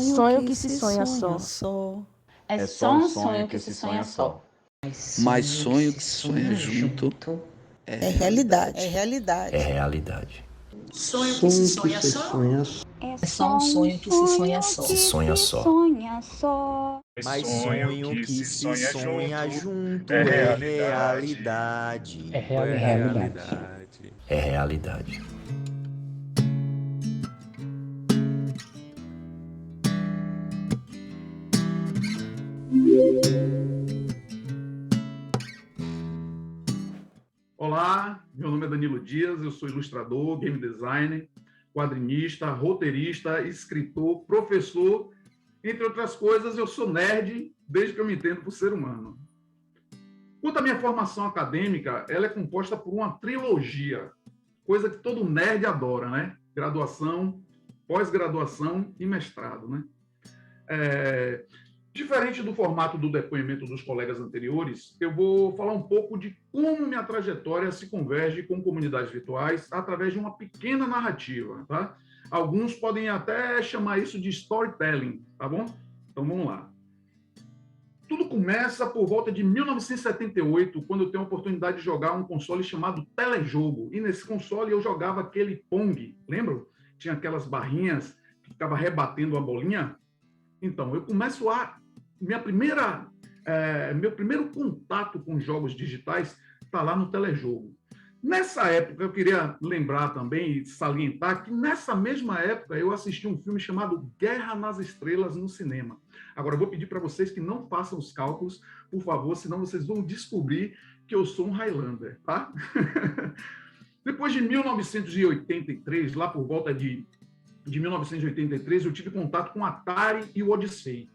Sonho que se sonha só. É só um sonho que se sonha só. Mas sonho que se sonha junto é realidade. É realidade. Sonho que se sonha só. É só um sonho que se sonha só. Se sonha só. Mas sonho que se sonha junto é realidade. É realidade. É realidade. Olá, meu nome é Danilo Dias, eu sou ilustrador, game designer, quadrinista, roteirista, escritor, professor, entre outras coisas, eu sou nerd desde que eu me entendo por ser humano. Quanto à minha formação acadêmica, ela é composta por uma trilogia, coisa que todo nerd adora, né? Graduação, pós-graduação e mestrado, né? Diferente do formato do depoimento dos colegas anteriores, eu vou falar um pouco de como minha trajetória se converge com comunidades virtuais através de uma pequena narrativa, tá? Alguns podem até chamar isso de storytelling, tá bom? Então vamos lá. Tudo começa por volta de 1978, quando eu tenho a oportunidade de jogar um console chamado Telejogo. E nesse console eu jogava aquele Pong, lembram? Tinha aquelas barrinhas que ficava rebatendo a bolinha. Então, eu começo meu primeiro contato com jogos digitais está lá no Telejogo. Nessa época, eu queria lembrar também e salientar que nessa mesma época eu assisti um filme chamado Guerra nas Estrelas no cinema. Agora, eu vou pedir para vocês que não façam os cálculos, por favor, senão vocês vão descobrir que eu sou um Highlander, tá? Depois de 1983, lá por volta de 1983, eu tive contato com o Atari e o Odyssey.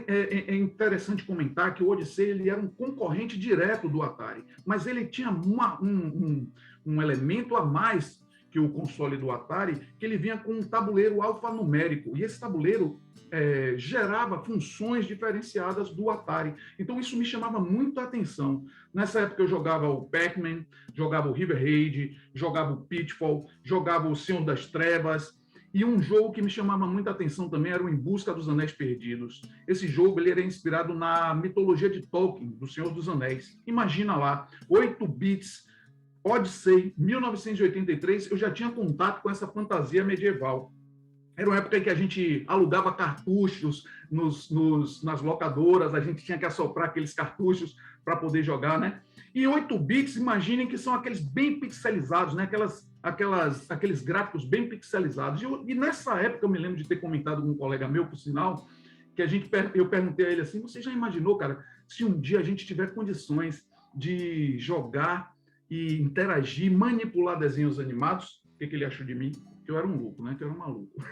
É interessante comentar que o Odyssey ele era um concorrente direto do Atari, mas ele tinha um elemento a mais que o console do Atari, que ele vinha com um tabuleiro alfanumérico, e esse tabuleiro gerava funções diferenciadas do Atari. Então, isso me chamava muito a atenção. Nessa época, eu jogava o Pac-Man, jogava o River Raid, jogava o Pitfall, jogava o Senhor das Trevas. E um jogo que me chamava muita atenção também era o Em Busca dos Anéis Perdidos. Esse jogo ele era inspirado na mitologia de Tolkien, do Senhor dos Anéis. Imagina lá, 8 bits, Odyssey, 1983, eu já tinha contato com essa fantasia medieval. Era uma época em que a gente alugava cartuchos nas locadoras, a gente tinha que assoprar aqueles cartuchos para poder jogar, né? E 8 bits, imaginem que são aqueles bem pixelizados, né? Aqueles gráficos bem pixelizados. E nessa época eu me lembro de ter comentado com um colega meu, por sinal, que eu perguntei a ele assim, você já imaginou, cara, se um dia a gente tiver condições de jogar e interagir, manipular desenhos animados, o que ele achou de mim? Que eu era um louco, né? Que eu era um maluco.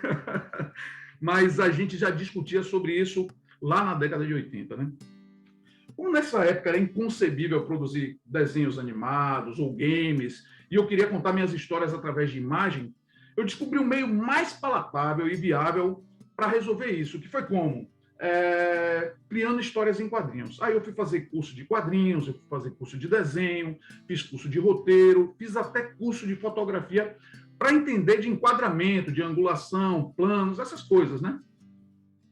Mas a gente já discutia sobre isso lá na década de 80, né? Como nessa época era inconcebível produzir desenhos animados ou games, e eu queria contar minhas histórias através de imagem, eu descobri um meio mais palatável e viável para resolver isso, que foi como? Criando histórias em quadrinhos. Aí eu fui fazer curso de quadrinhos, eu fui fazer curso de desenho, fiz curso de roteiro, fiz até curso de fotografia para entender de enquadramento, de angulação, planos, essas coisas, né?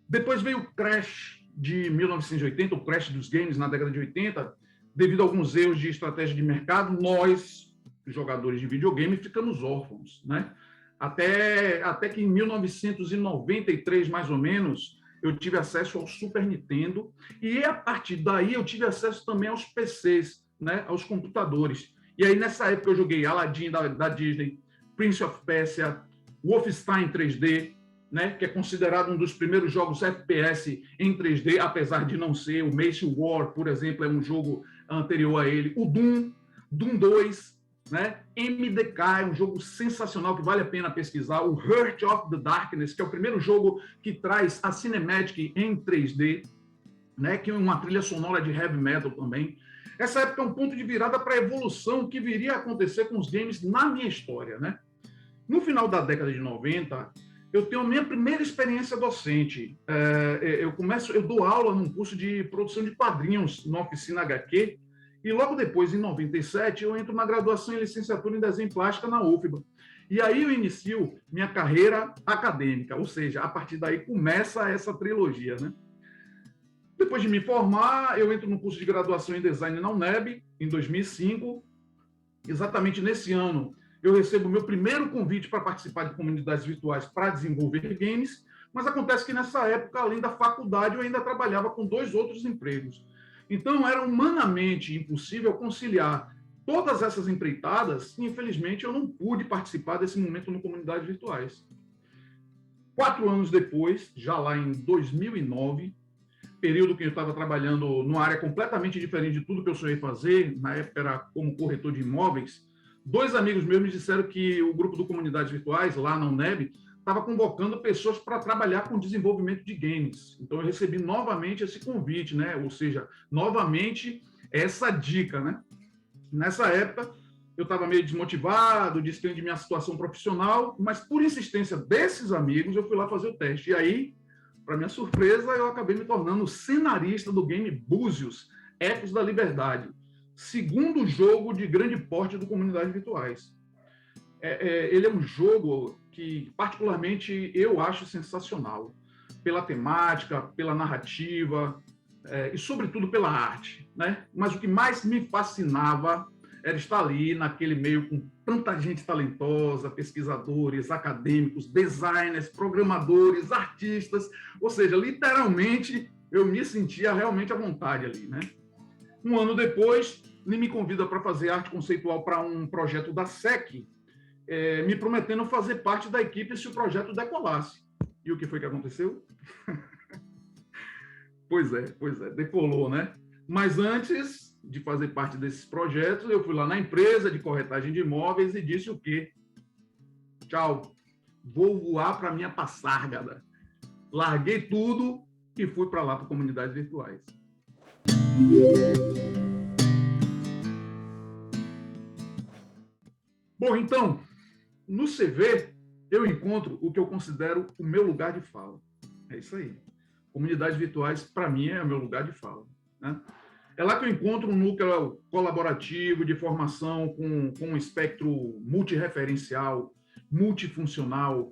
Depois veio o Crash de 1980, o crash dos games na década de 80, devido a alguns erros de estratégia de mercado, nós, jogadores de videogame, ficamos órfãos, né? Até que em 1993, mais ou menos, eu tive acesso ao Super Nintendo e, a partir daí, eu tive acesso também aos PCs, né? Aos computadores. E aí, nessa época, eu joguei Aladdin da Disney, Prince of Persia, Wolfenstein 3D, né, que é considerado um dos primeiros jogos FPS em 3D, apesar de não ser. O Mace War, por exemplo, é um jogo anterior a ele. O Doom 2, né? MDK é um jogo sensacional que vale a pena pesquisar. O Heart of the Darkness, que é o primeiro jogo que traz a cinematic em 3D, né, que é uma trilha sonora de heavy metal também. Essa época é um ponto de virada para a evolução que viria a acontecer com os games na minha história, né? No final da década de 90, eu tenho a minha primeira experiência docente. Eu dou aula num curso de produção de quadrinhos na oficina HQ, e logo depois, em 97, eu entro na graduação em licenciatura em desenho e plástica na UFBA. E aí eu inicio minha carreira acadêmica, ou seja, a partir daí começa essa trilogia, né? Depois de me formar, eu entro no curso de graduação em design na UNEB, em 2005. Exatamente nesse ano, eu recebo meu primeiro convite para participar de comunidades virtuais para desenvolver games, mas acontece que nessa época, além da faculdade, eu ainda trabalhava com 2 outros empregos. Então, era humanamente impossível conciliar todas essas empreitadas e, infelizmente, eu não pude participar desse momento no comunidades virtuais. 4 anos depois, já lá em 2009, período que eu estava trabalhando numa área completamente diferente de tudo que eu sonhei fazer, na época era como corretor de imóveis, 2 amigos meus me disseram que o grupo do Comunidades Virtuais, lá na UNEB, estava convocando pessoas para trabalhar com desenvolvimento de games. Então, eu recebi novamente esse convite, né? Ou seja, novamente essa dica, né? Nessa época, eu estava meio desmotivado, distante de minha situação profissional, mas por insistência desses amigos, eu fui lá fazer o teste. E aí, para minha surpresa, eu acabei me tornando cenarista do game Búzios, Ecos da Liberdade, segundo jogo de grande porte do Comunidades Virtuais. Ele é um jogo que, particularmente, eu acho sensacional, pela temática, pela narrativa e, sobretudo, pela arte, né? Mas o que mais me fascinava era estar ali naquele meio com tanta gente talentosa, pesquisadores, acadêmicos, designers, programadores, artistas, ou seja, literalmente eu me sentia realmente à vontade ali, né? Um ano depois, ele me convida para fazer arte conceitual para um projeto da SEC, me prometendo fazer parte da equipe se o projeto decolasse. E o que foi que aconteceu? Pois é, decolou, né? Mas antes de fazer parte desses projetos, eu fui lá na empresa de corretagem de imóveis e disse o quê? Tchau, vou voar para minha Passárgada. Larguei tudo e fui para lá para comunidades virtuais. Bom, então, no CV, eu encontro o que eu considero o meu lugar de fala. É isso aí. Comunidades virtuais, para mim, é o meu lugar de fala, né? É lá que eu encontro um núcleo colaborativo de formação com um espectro multireferencial, multifuncional,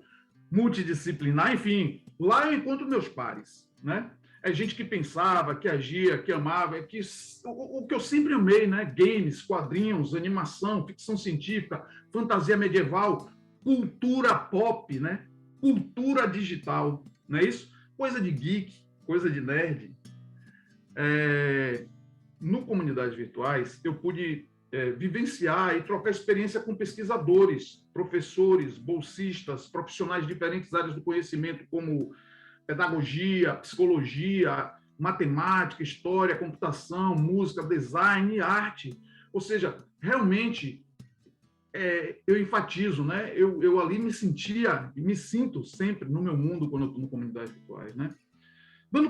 multidisciplinar, enfim, lá eu encontro meus pares, né? É gente que pensava, que agia, que amava, o que eu sempre amei, né? Games, quadrinhos, animação, ficção científica, fantasia medieval, cultura pop, né? Cultura digital, não é isso? Coisa de geek, coisa de nerd. No Comunidades Virtuais, eu pude vivenciar e trocar experiência com pesquisadores, professores, bolsistas, profissionais de diferentes áreas do conhecimento, como pedagogia, psicologia, matemática, história, computação, música, design e arte. Ou seja, realmente, eu enfatizo, né? Eu ali me sentia e me sinto sempre no meu mundo quando eu estou no Comunidades Virtuais, né? Dando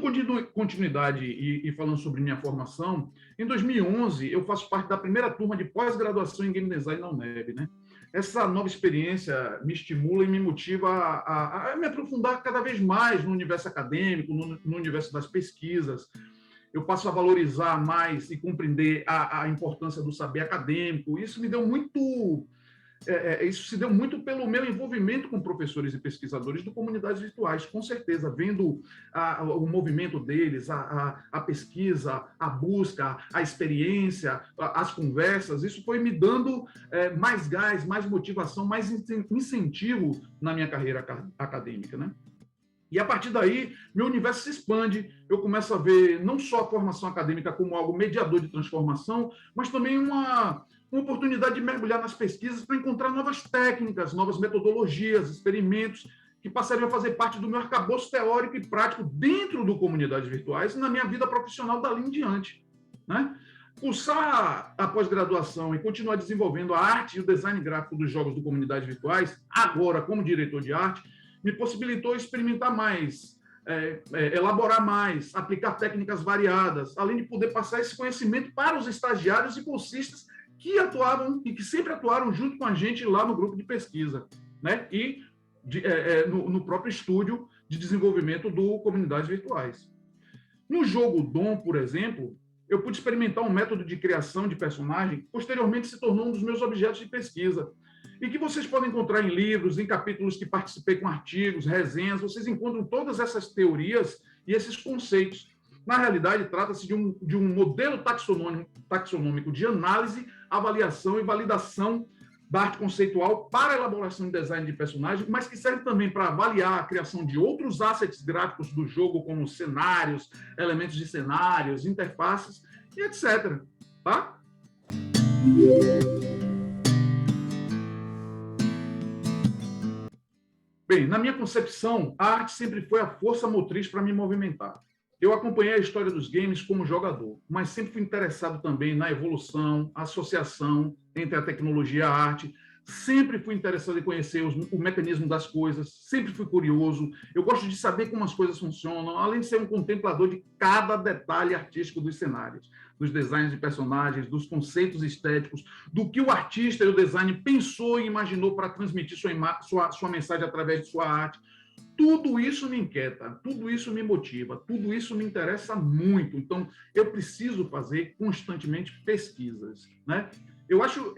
continuidade e falando sobre minha formação, em 2011 eu faço parte da primeira turma de pós-graduação em Game Design na UNEB, né? Essa nova experiência me estimula e me motiva a me aprofundar cada vez mais no universo acadêmico, no universo das pesquisas. Eu passo a valorizar mais e compreender a importância do saber acadêmico. Isso me deu muito... isso se deu muito pelo meu envolvimento com professores e pesquisadores de comunidades virtuais, com certeza, vendo o movimento deles, a pesquisa, a busca, a experiência, as conversas. Isso foi me dando mais gás, mais motivação, mais incentivo na minha carreira acadêmica, né? E, a partir daí, meu universo se expande, eu começo a ver não só a formação acadêmica como algo mediador de transformação, mas também uma oportunidade de mergulhar nas pesquisas para encontrar novas técnicas, novas metodologias, experimentos, que passariam a fazer parte do meu arcabouço teórico e prático dentro do Comunidades Virtuais e na minha vida profissional dali em diante, né? Cursar a pós-graduação e continuar desenvolvendo a arte e o design gráfico dos jogos do Comunidades Virtuais, agora como diretor de arte, me possibilitou experimentar mais, elaborar mais, aplicar técnicas variadas, além de poder passar esse conhecimento para os estagiários e bolsistas que atuavam e que sempre atuaram junto com a gente lá no grupo de pesquisa. né? E no próprio estúdio de desenvolvimento do Comunidades Virtuais. No jogo Dom, por exemplo, eu pude experimentar um método de criação de personagem que posteriormente se tornou um dos meus objetos de pesquisa e que vocês podem encontrar em livros, em capítulos que participei com artigos, resenhas, vocês encontram todas essas teorias e esses conceitos. Na realidade, trata-se de um modelo taxonômico de análise, avaliação e validação da arte conceitual para a elaboração de design de personagem, mas que serve também para avaliar a criação de outros assets gráficos do jogo, como cenários, elementos de cenários, interfaces e etc. Tá? Bem, na minha concepção, a arte sempre foi a força motriz para me movimentar. Eu acompanhei a história dos games como jogador, mas sempre fui interessado também na evolução, associação entre a tecnologia e a arte. Sempre fui interessado em conhecer o mecanismo das coisas, sempre fui curioso. Eu gosto de saber como as coisas funcionam, além de ser um contemplador de cada detalhe artístico dos cenários, dos designs de personagens, dos conceitos estéticos, do que o artista e o design pensou e imaginou para transmitir sua mensagem através de sua arte. Tudo isso me inquieta, tudo isso me motiva, tudo isso me interessa muito. Então, eu preciso fazer constantemente pesquisas, né? Eu acho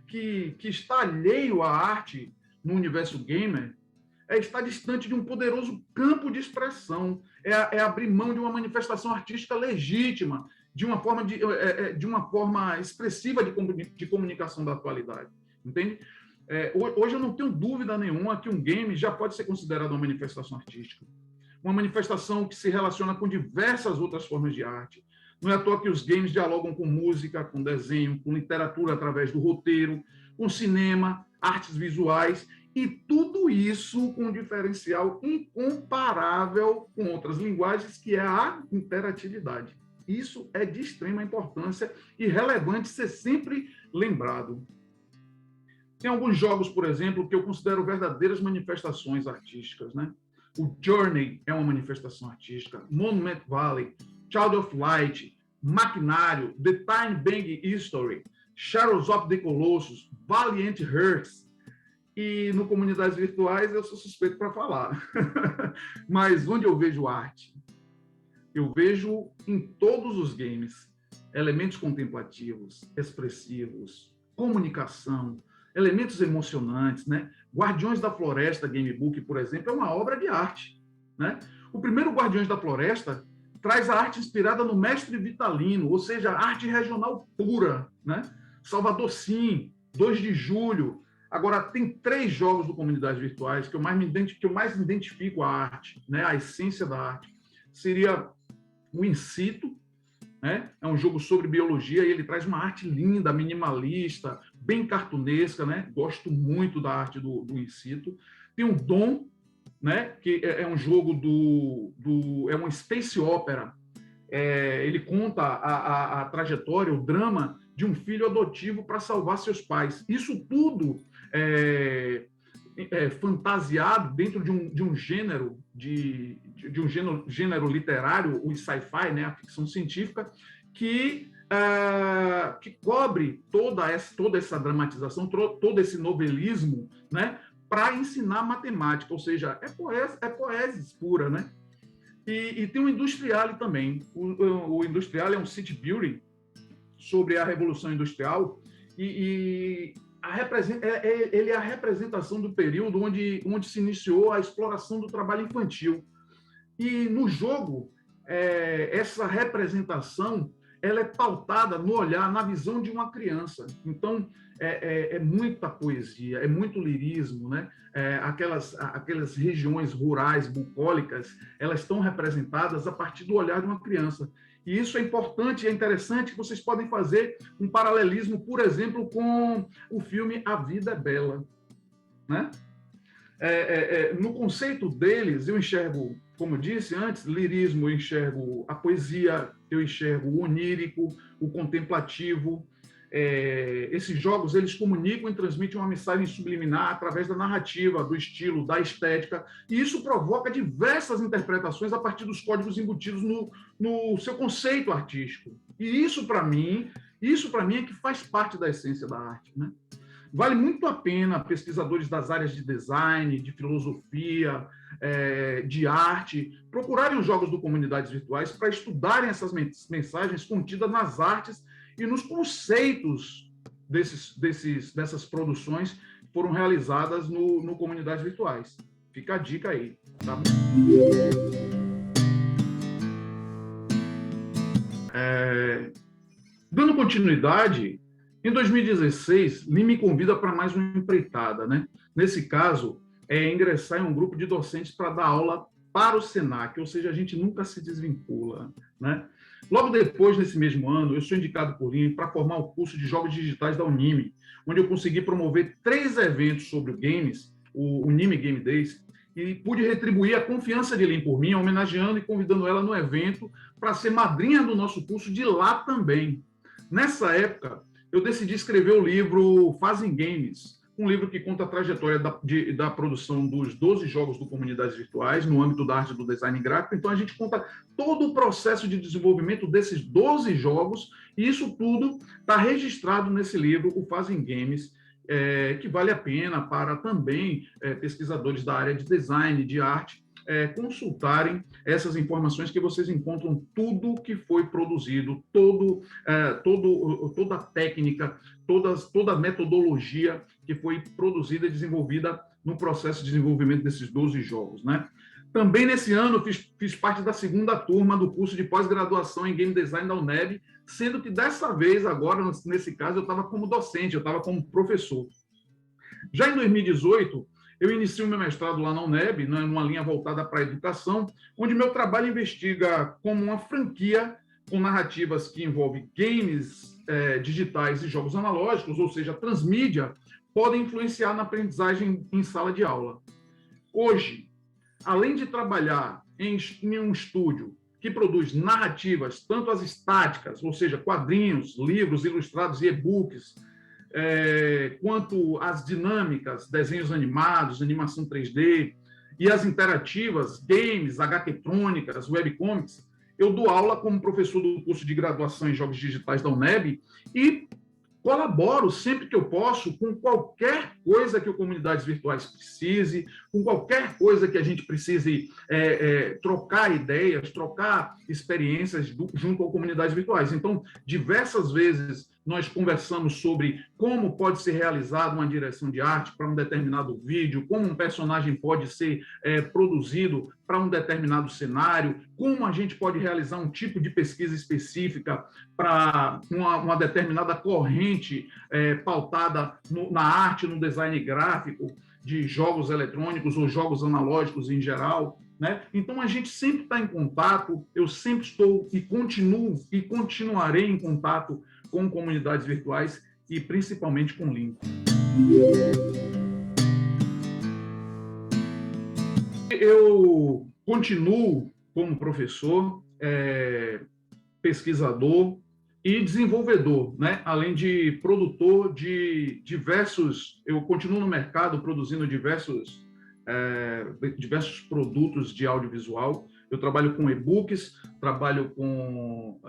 que estar alheio à arte no universo gamer é estar distante de um poderoso campo de expressão, é abrir mão de uma manifestação artística legítima, de uma forma expressiva de comunicação da atualidade, entende? Hoje eu não tenho dúvida nenhuma que um game já pode ser considerado uma manifestação artística, uma manifestação que se relaciona com diversas outras formas de arte. Não é à toa que os games dialogam com música, com desenho, com literatura através do roteiro, com cinema, artes visuais, e tudo isso com um diferencial incomparável com outras linguagens, que é a interatividade. Isso é de extrema importância e relevante ser sempre lembrado. Tem alguns jogos, por exemplo, que eu considero verdadeiras manifestações artísticas, né? O Journey é uma manifestação artística, Monument Valley, Child of Light, Maquinário, The Time Bang History, Shadows of the Colossus, Valiant Hearts. E no Comunidades Virtuais eu sou suspeito para falar. Mas onde eu vejo arte? Eu vejo em todos os games elementos contemplativos, expressivos, comunicação, elementos emocionantes, né? Guardiões da Floresta Gamebook, por exemplo, é uma obra de arte, né? O primeiro Guardiões da Floresta traz a arte inspirada no mestre Vitalino, ou seja, arte regional pura, né? Salvador Sim, 2 de julho. Agora, tem 3 jogos do Comunidades Virtuais que eu mais identifico a arte, né? A essência da arte. Seria o In Situ, né? É um jogo sobre biologia e ele traz uma arte linda, minimalista, bem cartunesca, né? Gosto muito da arte do In Situ. Tem o Dom, né? Que é um jogo é uma space opera. Ele conta a trajetória, o drama de um filho adotivo para salvar seus pais. Isso tudo fantasiado dentro de um gênero gênero literário, o sci-fi, né? A ficção científica, que cobre toda essa dramatização, todo esse novelismo, né? Para ensinar matemática, ou seja, é poesia pura, né? E tem o Industriale também. O Industriale é um city building sobre a Revolução Industrial e ele é a representação do período onde se iniciou a exploração do trabalho infantil. E no jogo, essa representação ela é pautada no olhar, na visão de uma criança. Então, é muita poesia, é muito lirismo, né? Aquelas regiões rurais, bucólicas, elas estão representadas a partir do olhar de uma criança. E isso é importante, é interessante, que vocês podem fazer um paralelismo, por exemplo, com o filme A Vida é Bela, né? No conceito deles, eu enxergo, como eu disse antes, lirismo, eu enxergo a poesia, eu enxergo o onírico, o contemplativo. Esses jogos, eles comunicam e transmitem uma mensagem subliminar através da narrativa, do estilo, da estética, e isso provoca diversas interpretações a partir dos códigos embutidos no seu conceito artístico. E isso, para mim, é que faz parte da essência da arte, né? Vale muito a pena pesquisadores das áreas de design, de filosofia, de arte, procurarem os jogos do Comunidades Virtuais para estudarem essas mensagens contidas nas artes e nos conceitos dessas produções que foram realizadas no Comunidades Virtuais. Fica a dica aí, tá? Dando continuidade, em 2016, Lean me convida para mais uma empreitada, né? Nesse caso, é ingressar em um grupo de docentes para dar aula para o SENAC, ou seja, a gente nunca se desvincula, né? Logo depois, nesse mesmo ano, eu sou indicado por Lean para formar o curso de Jogos Digitais da Unime, onde eu consegui promover 3 eventos sobre games, o Unime Game Days, e pude retribuir a confiança de Lean por mim, homenageando e convidando ela no evento para ser madrinha do nosso curso de lá também. Nessa época, eu decidi escrever o livro Fazem Games, um livro que conta a trajetória da produção dos 12 jogos do Comunidades Virtuais, no âmbito da arte do design gráfico. Então, a gente conta todo o processo de desenvolvimento desses 12 jogos, e isso tudo está registrado nesse livro, o Fazem Games, que vale a pena para também pesquisadores da área de design, de arte, consultarem essas informações, que vocês encontram tudo que foi produzido, toda a técnica, toda a metodologia que foi produzida e desenvolvida no processo de desenvolvimento desses 12 jogos, né? Também nesse ano fiz parte da 2ª turma do curso de pós-graduação em Game Design da UNEB, sendo que dessa vez, agora, nesse caso, eu estava como docente, eu estava como professor. Já em 2018, eu inicio meu mestrado lá na UNEB, numa linha voltada para a educação, onde meu trabalho investiga como uma franquia com narrativas que envolvem games digitais e jogos analógicos, ou seja, transmídia, podem influenciar na aprendizagem em sala de aula. Hoje, além de trabalhar em um estúdio que produz narrativas, tanto as estáticas, ou seja, quadrinhos, livros ilustrados e e-books, quanto as dinâmicas, desenhos animados, animação 3D, e as interativas, games, HQtrônicas, webcomics, eu dou aula como professor do curso de graduação em Jogos Digitais da UNEB e colaboro sempre que eu posso com qualquer coisa que o Comunidades Virtuais precise, com qualquer coisa que a gente precise trocar ideias, trocar experiências junto ao Comunidades Virtuais. Então, diversas vezes nós conversamos sobre como pode ser realizada uma direção de arte para um determinado vídeo, como um personagem pode ser produzido para um determinado cenário, como a gente pode realizar um tipo de pesquisa específica para uma determinada corrente pautada na arte, no design gráfico de jogos eletrônicos ou jogos analógicos em geral, né? Então, a gente sempre está em contato, eu sempre estou e continuo e continuarei em contato com Comunidades Virtuais e principalmente com Lean. Eu continuo como professor, pesquisador e desenvolvedor, né? Além de produtor de diversos... Eu continuo no mercado produzindo diversos produtos de audiovisual. Eu trabalho com e-books, trabalho com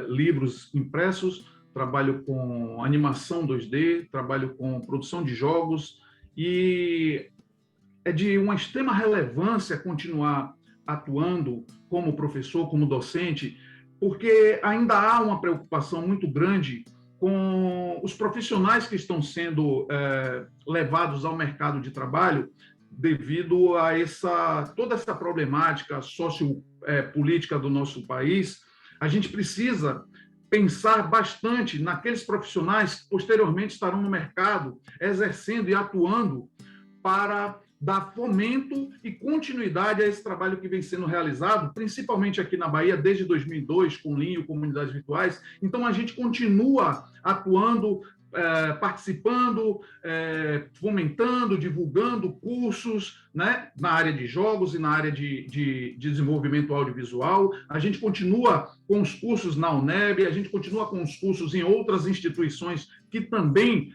livros impressos, trabalho com animação 2D, trabalho com produção de jogos, e é de uma extrema relevância continuar atuando como professor, como docente, porque ainda há uma preocupação muito grande com os profissionais que estão sendo levados ao mercado de trabalho devido a toda essa problemática sociopolítica do nosso país. A gente precisa pensar bastante naqueles profissionais que posteriormente estarão no mercado, exercendo e atuando para dar fomento e continuidade a esse trabalho que vem sendo realizado, principalmente aqui na Bahia, desde 2002, com Lean e Comunidades Virtuais. Então, a gente continua atuando, participando, fomentando, divulgando cursos, né, na área de jogos e na área de desenvolvimento audiovisual. A gente continua com os cursos na UNEB, a gente continua com os cursos em outras instituições que também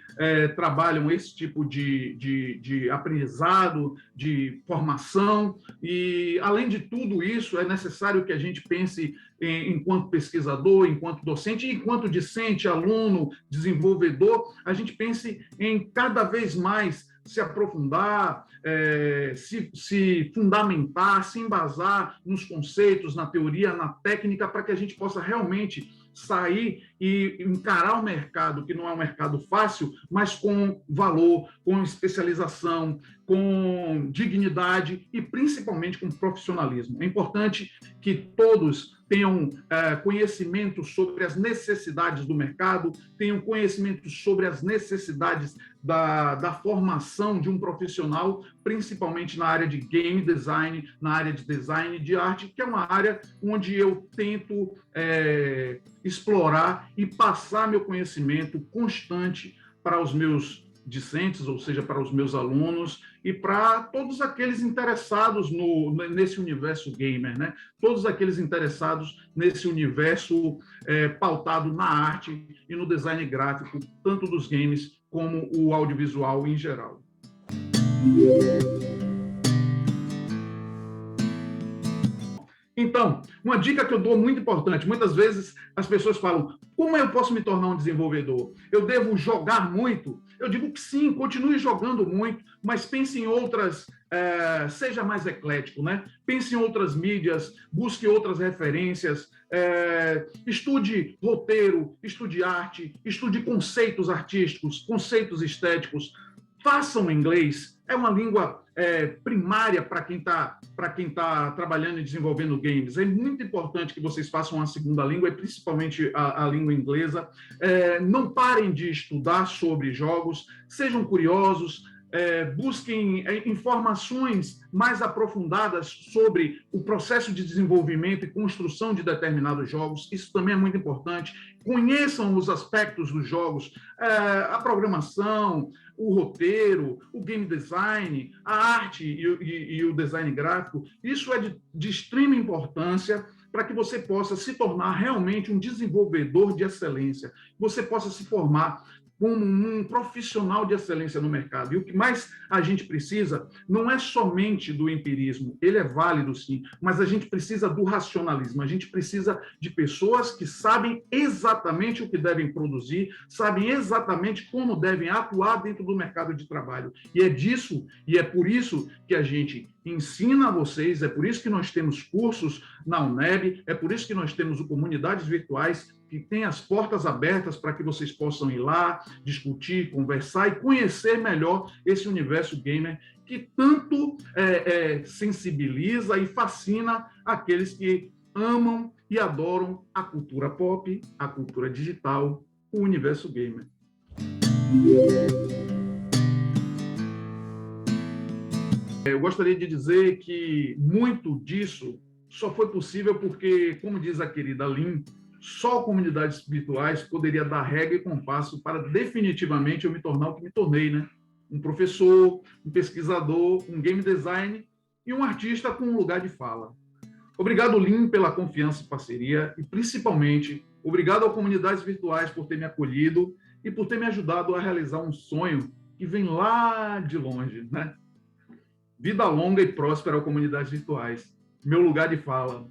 trabalham esse tipo de aprendizado, de formação, e, além de tudo isso, é necessário que a gente pense enquanto pesquisador, enquanto docente, enquanto discente, aluno, desenvolvedor, a gente pense em cada vez mais se aprofundar, se fundamentar, se embasar nos conceitos, na teoria, na técnica, para que a gente possa realmente sair e encarar o mercado, que não é um mercado fácil, mas com valor, com especialização, com dignidade e principalmente com profissionalismo. É importante que todos tenham conhecimento sobre as necessidades do mercado, tenham conhecimento sobre as necessidades da formação de um profissional, principalmente na área de game design, na área de design de arte, que é uma área onde eu tento explorar e passar meu conhecimento constante para os meus discentes, ou seja, para os meus alunos e para todos aqueles interessados nesse universo gamer, né? Todos aqueles interessados nesse universo pautado na arte e no design gráfico, tanto dos games como o audiovisual em geral. Então, uma dica que eu dou muito importante, muitas vezes as pessoas falam, como eu posso me tornar um desenvolvedor? Eu devo jogar muito? Eu digo que sim, continue jogando muito, mas pense em outras, seja mais eclético, né? Pense em outras mídias, busque outras referências, estude roteiro, estude arte, estude conceitos artísticos, conceitos estéticos, façam inglês, é uma língua primária para quem tá trabalhando e desenvolvendo games. É muito importante que vocês façam uma segunda língua, e principalmente a língua inglesa. Não parem de estudar sobre jogos, sejam curiosos, busquem informações mais aprofundadas sobre o processo de desenvolvimento e construção de determinados jogos. Isso também é muito importante. Conheçam os aspectos dos jogos, a programação, o roteiro, o game design, a arte e o design gráfico. Isso é de extrema importância para que você possa se tornar realmente um desenvolvedor de excelência, você possa se formar como um profissional de excelência no mercado. E o que mais a gente precisa não é somente do empirismo, ele é válido sim, mas a gente precisa do racionalismo, a gente precisa de pessoas que sabem exatamente o que devem produzir, sabem exatamente como devem atuar dentro do mercado de trabalho. E é disso, e é por isso que a gente ensina a vocês, é por isso que nós temos cursos na UNEB, é por isso que nós temos o Comunidades Virtuais, que tem as portas abertas para que vocês possam ir lá, discutir, conversar e conhecer melhor esse universo gamer que tanto sensibiliza e fascina aqueles que amam e adoram a cultura pop, a cultura digital, o universo gamer. Eu gostaria de dizer que muito disso só foi possível porque, como diz a querida Lynn, só comunidades virtuais poderia dar regra e compasso para definitivamente eu me tornar o que me tornei, né? Um professor, um pesquisador, um game designer e um artista com um lugar de fala. Obrigado, Lynn, pela confiança e parceria e, principalmente, obrigado ao Comunidades Virtuais por ter me acolhido e por ter me ajudado a realizar um sonho que vem lá de longe, né? Vida longa e próspera ao Comunidades Virtuais. Meu lugar de fala.